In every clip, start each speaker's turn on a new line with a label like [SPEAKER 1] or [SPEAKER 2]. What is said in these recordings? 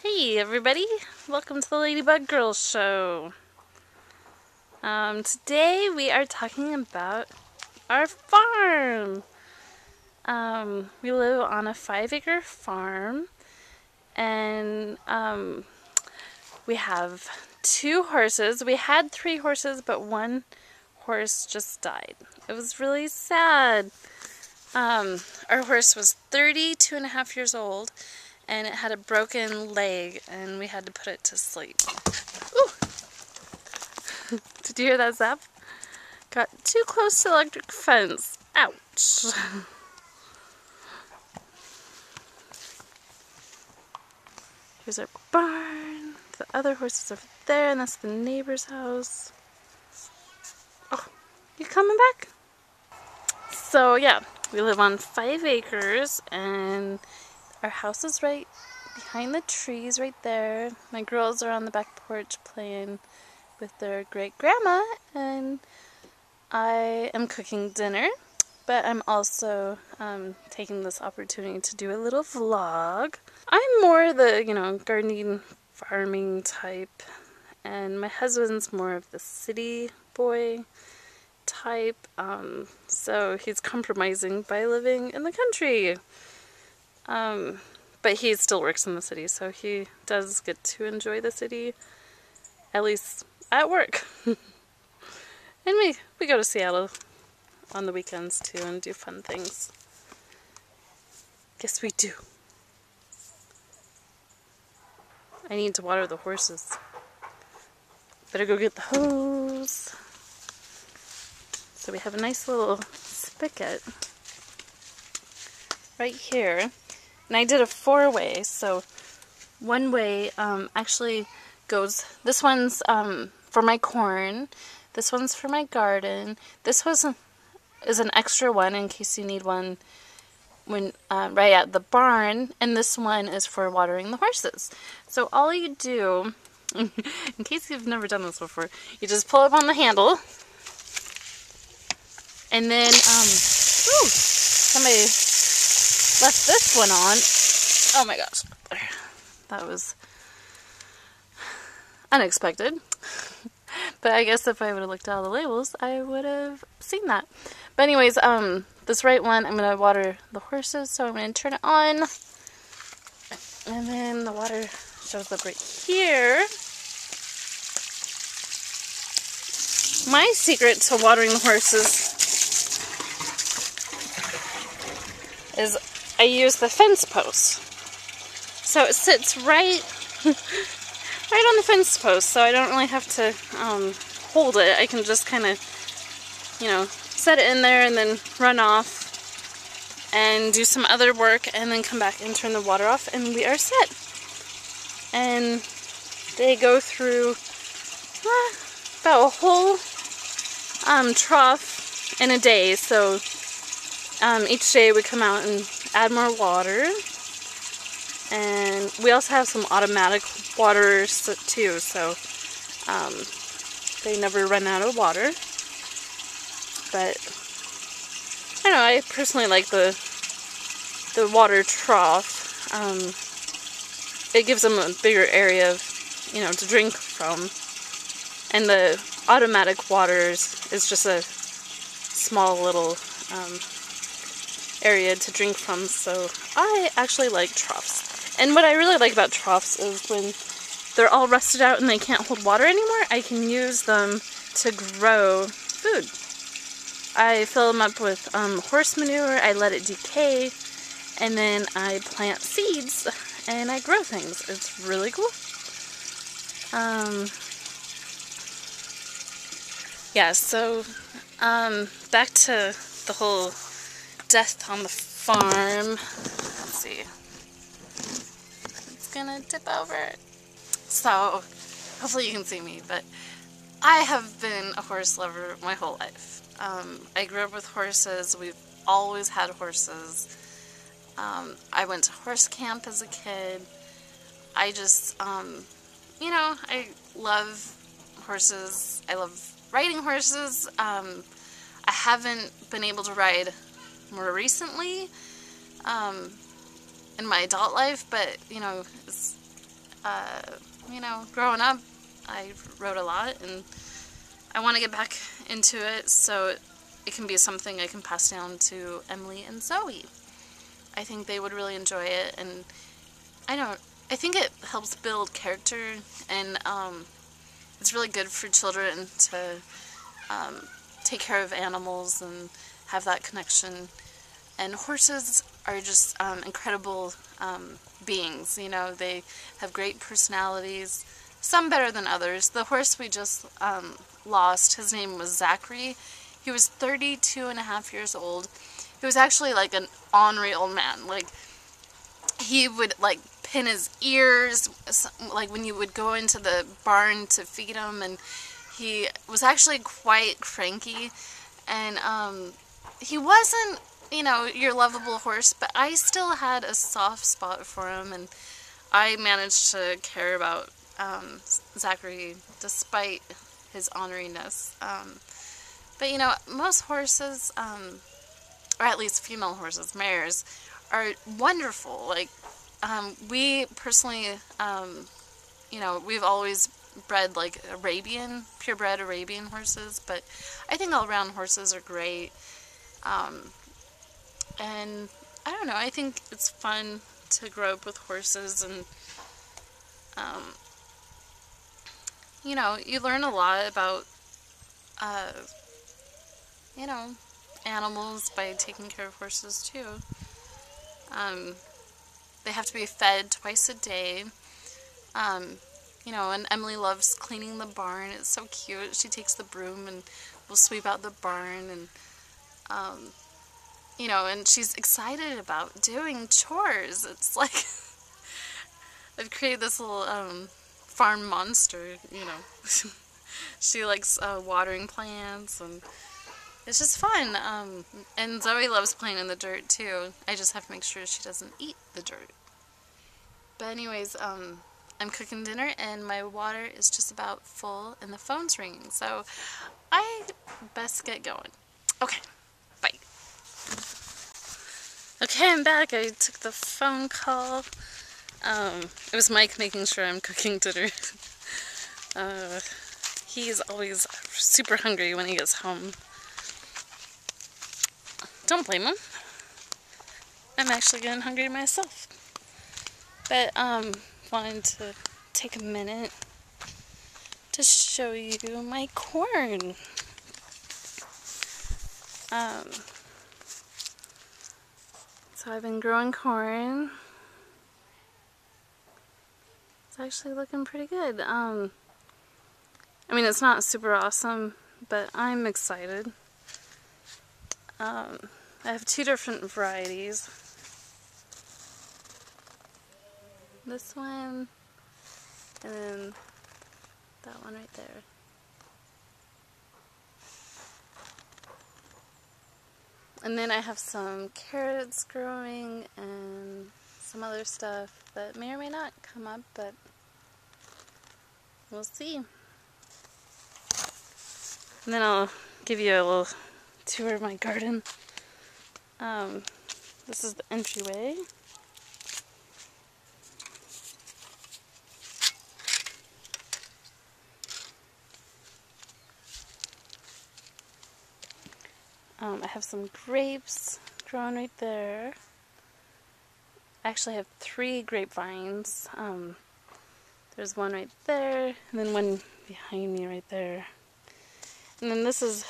[SPEAKER 1] Hey everybody, welcome to the Ladybug Girls Show. Today we are talking about our farm. We live on a 5-acre farm and we have 2 horses. We had 3 horses, but one horse just died. It was really sad. Our horse was 32.5 years old and it had a broken leg and we had to put it to sleep. Ooh. Did you hear that zap? Got too close to the electric fence. Ouch. Here's our barn. The other horses over there, and that's the neighbor's house. Oh, you coming back? So yeah, we live on 5 acres and our house is right behind the trees right there. My girls are on the back porch playing with their great grandma, and I am cooking dinner, but I'm also taking this opportunity to do a little vlog. I'm more the, gardening, farming type, and my husband's more of the city boy type, so he's compromising by living in the country. But he still works in the city, so he does get to enjoy the city, at least at work. And we go to Seattle on the weekends too and do fun things. Yes, we do. I need to water the horses. Better go get the hose. So we have a nice little spigot right here. And I did a 4-way, so one way actually goes, this one's for my corn, this one's for my garden, this is an extra one in case you need one when right at the barn, and this one is for watering the horses. So all you do, in case you've never done this before, you just pull up on the handle, and then, ooh, somebody left this one on. Oh my gosh, that was unexpected. But I guess if I would have looked at all the labels, I would have seen that. But anyways, this right one, I'm going to water the horses, so I'm going to turn it on. And then the water shows up right here. My secret to watering the horses is I use the fence post. So it sits right on the fence post, so I don't really have to hold it. I can just kind of, set it in there and then run off and do some other work and then come back and turn the water off and we are set. And they go through about a whole trough in a day, so each day we come out and add more water. And we also have some automatic waterers too, so they never run out of water. But I don't know, I personally like the water trough. It gives them a bigger area of, to drink from. And the automatic waters is just a small little area to drink from, so I actually like troughs. And what I really like about troughs is when they're all rusted out and they can't hold water anymore, I can use them to grow food. I fill them up with horse manure, I let it decay, and then I plant seeds and I grow things. It's really cool. Yeah, so back to the whole death on the farm. Let's see. It's gonna tip over. So, hopefully you can see me, but I have been a horse lover my whole life. I grew up with horses. We've always had horses. I went to horse camp as a kid. I just, I love horses. I love riding horses. I haven't been able to ride more recently in my adult life, but you know, growing up, I wrote a lot, and I want to get back into it so it can be something I can pass down to Emily and Zoe. I think they would really enjoy it, and I think it helps build character, and it's really good for children to take care of animals and have that connection. And horses are just incredible beings, you know. They have great personalities, some better than others. The horse we just lost, his name was Zachary. He was 32 and a half years old. He was actually like an ornery old man. Like, he would like pin his ears, like when you would go into the barn to feed him, and he was actually quite cranky, and he wasn't, you know, your lovable horse, but I still had a soft spot for him, and I managed to care about Zachary despite his orneriness. But you know, most horses, or at least female horses, mares, are wonderful. Like, we personally, you know, we've always bred like purebred Arabian horses, but I think all-around horses are great. And I don't know, I think it's fun to grow up with horses, and you know, you learn a lot about you know, animals by taking care of horses too. They have to be fed twice a day. You know, and Emily loves cleaning the barn. It's so cute. She takes the broom and will sweep out the barn, and you know, and she's excited about doing chores. It's like I've created this little farm monster, you know. She likes watering plants, and it's just fun. And Zoe loves playing in the dirt too. I just have to make sure she doesn't eat the dirt. But anyways, I'm cooking dinner, and my water is just about full, and the phone's ringing, so I best get going. Okay, bye. Okay, I'm back. I took the phone call. It was Mike making sure I'm cooking dinner. He's always super hungry when he gets home. Don't blame him. I'm actually getting hungry myself. But, wanted to take a minute to show you my corn. So I've been growing corn. It's actually looking pretty good. I mean, it's not super awesome, but I'm excited. I have two different varieties. This one, and then that one right there. And then I have some carrots growing and some other stuff that may or may not come up, but we'll see. And then I'll give you a little tour of my garden. This is the entryway. I have some grapes growing right there. I actually have 3 grapevines. There's one right there, and then one behind me right there. And then this is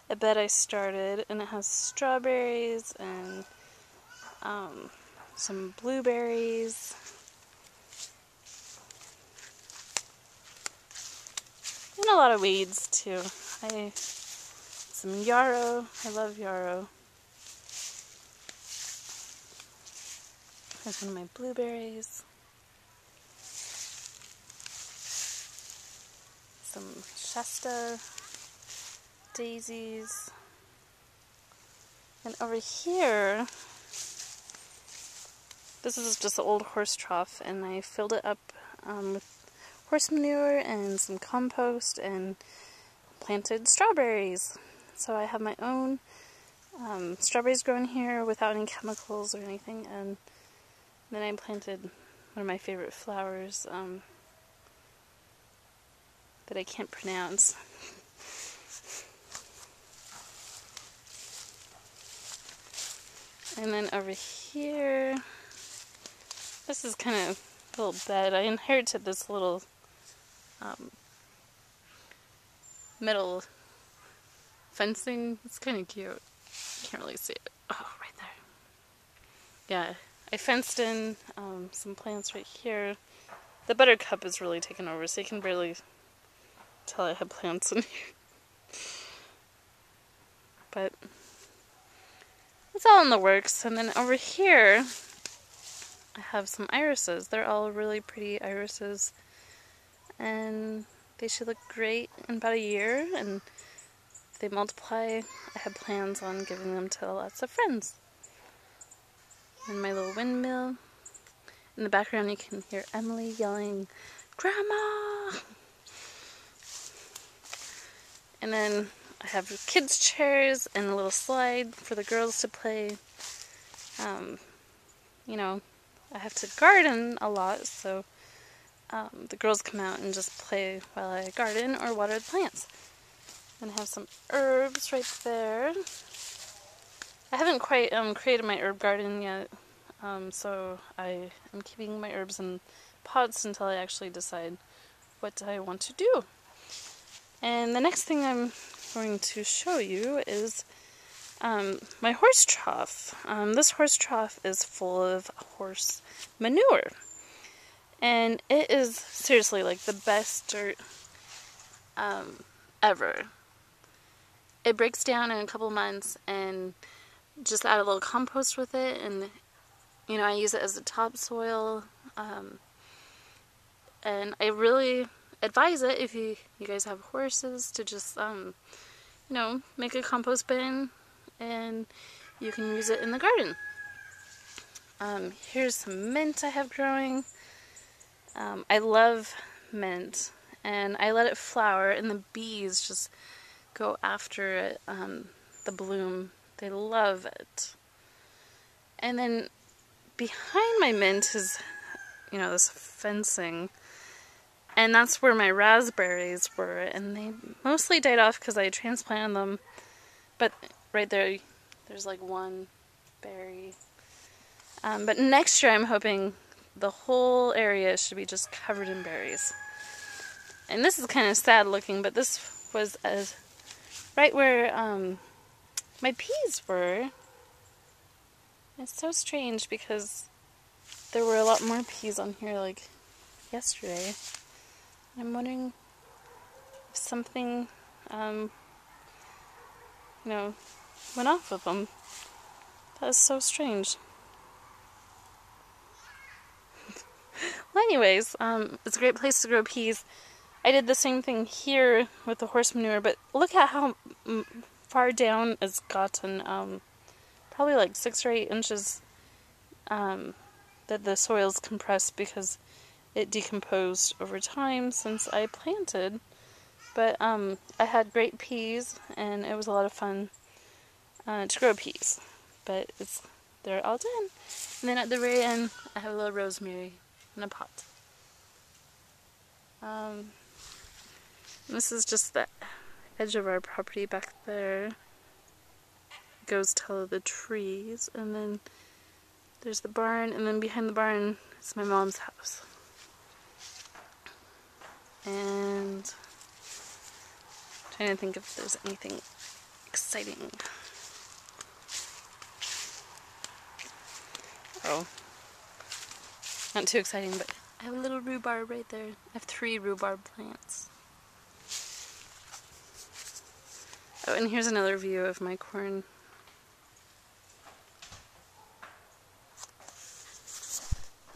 [SPEAKER 1] a bed I started, and it has strawberries and some blueberries. And a lot of weeds too. Some yarrow. I love yarrow. Here's one of my blueberries. Some Shasta daisies. And over here, this is just an old horse trough, and I filled it up with horse manure and some compost and planted strawberries. So I have my own strawberries grown here without any chemicals or anything, and then I planted one of my favorite flowers that I can't pronounce. And then over here, this is kind of a little bed. I inherited this little metal fencing. It's kind of cute. Can't really see it. Oh, right there. Yeah, I fenced in some plants right here. The buttercup is really taken over, so you can barely tell I have plants in here. But it's all in the works. And then over here, I have some irises. They're all really pretty irises. And they should look great in about a year. And if they multiply, I have plans on giving them to lots of friends. And my little windmill. In the background you can hear Emily yelling, "Grandma!" And then I have kids' chairs and a little slide for the girls to play. You know, I have to garden a lot, so the girls come out and just play while I garden or water the plants. And I have some herbs right there. I haven't quite created my herb garden yet, so I am keeping my herbs in pots until I actually decide what I want to do. And the next thing I'm going to show you is my horse trough. This horse trough is full of horse manure. And it is seriously like the best dirt ever. It breaks down in a couple months, and just add a little compost with it, and you know, I use it as a topsoil. And I really advise it if you guys have horses to just you know, make a compost bin and you can use it in the garden. Here's some mint I have growing. I love mint, and I let it flower and the bees just go after it, the bloom. They love it. And then behind my mint is, you know, this fencing, and that's where my raspberries were, and they mostly died off because I transplanted them. But right there, there's like one berry. But next year I'm hoping the whole area should be just covered in berries. And this is kind of sad looking, but this was right where my peas were. It's so strange because there were a lot more peas on here like yesterday. I'm wondering if something, you know, went off with them. That is so strange. Well, anyways, it's a great place to grow peas. I did the same thing here with the horse manure, but look at how far down it's gotten. Probably like 6 or 8 inches that the soil's compressed because it decomposed over time since I planted. But I had great peas, and it was a lot of fun to grow peas. But they're all done. And then at the very end, I have a little rosemary in a pot. This is just the edge of our property back there. It goes to the trees, and then there's the barn, and then behind the barn is my mom's house. And I'm trying to think if there's anything exciting. Oh, not too exciting, but I have a little rhubarb right there. I have 3 rhubarb plants. Oh, and here's another view of my corn.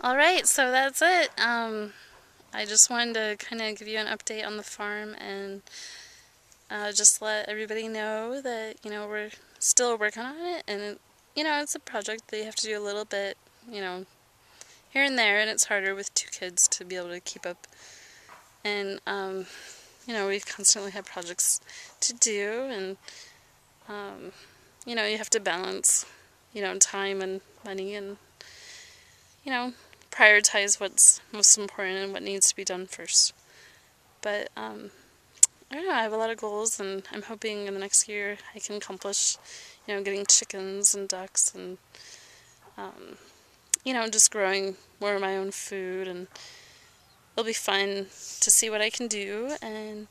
[SPEAKER 1] Alright, so that's it. I just wanted to kind of give you an update on the farm, and just let everybody know that, you know, we're still working on it, and, you know, it's a project that you have to do a little bit, you know, here and there, and it's harder with 2 kids to be able to keep up. And, you know, we constantly have projects to do, and, you know, you have to balance, you know, time and money and, you know, prioritize what's most important and what needs to be done first. But I don't know, I have a lot of goals, and I'm hoping in the next year I can accomplish, getting chickens and ducks and, just growing more of my own food, and it'll be fun to see what I can do, and,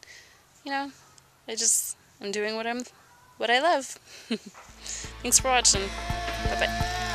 [SPEAKER 1] I'm doing what I love. Thanks for watching. Bye-bye.